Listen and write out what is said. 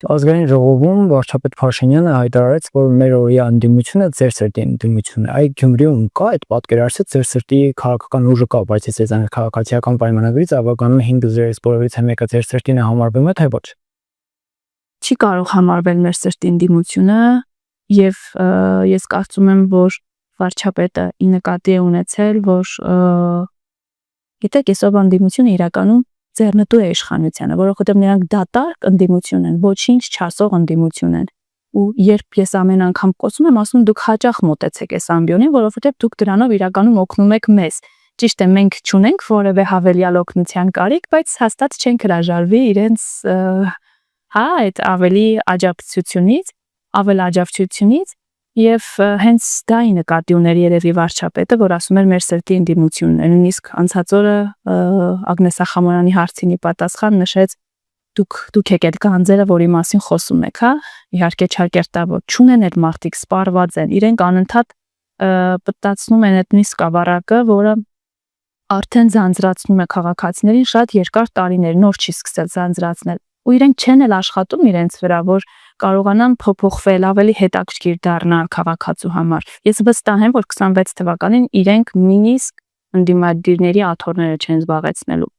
Ազգային ժողովում վարչապետ Փաշինյանը հայտարարեց, որ մեր օրյա ընդդիմությունը ձեր սրտի ընդդիմություն է։ Այդ Գյումրիում կա այդ պատկերացրած ձեր սրտի քաղաքական ուժը կա, բայց ես այս քաղաքացիական պայմանագրից ավականում 5 զրոյից բոլորից մեկը ձեր սրտին է համարվում է, թե ոչ։ Չի կարող համարվել մեր սրտի ընդդիմությունը եւ ես կարծում եմ, որ վարչապետը ի նկատի է ունեցել, որ գիտեք, այսօր ընդդիմությունը իրականում ձեռնտու է իշխանությանը, որովհետև նրանք դատարկ ընդդիմություն են, ոչինչ չասող ընդդիմություն են։ Ու երբ ես ամեն անգամ խոսում եմ, ասում դուք հաճախ մոտեցեք այս ամբիոնին, որովհետև դուք դրանով իրականում օգնում եք մեզ։ Ճիշտ է, մենք չունենք որևէ հավելյալ օգնության կարիք, բայց հաստատ չենք հրաժարվի իրենց այդ ավելի աջակցությունից եւ հենց դա ի նկատի ուներ երևի վարչապետը, որ ասում էր մեր սրտի ընդդիմությունն է։ Նույնիսկ անցած օրը Ագնես Ախամոնյանի հարցին պատասխան նշեց դուք եք այդ գանձերը, որի մասին խոսում եք, հա։ Իհարկե չարկերտավոր չունեն այդ մարդիկ, սպառված են, իրենք անընդհատ պտտացնում են այդ նույն սկավառակը, որը արդեն ձանձրացնում է քաղաքացիներին շատ երկար տարիներ, նոր չի սկսել ձանձրացնել։ Ու իրենք չեն էլ աշխատում իրենց վրա, որ կարողանան փոփոխվել, ավելի հետաքրքիր դառնալ քաղաքացու համար։ Ես վստահ եմ, որ 26 թվականին իրենք նույնիսկ ընդդիմադիրների աթոռները չեն զբաղեցնելու։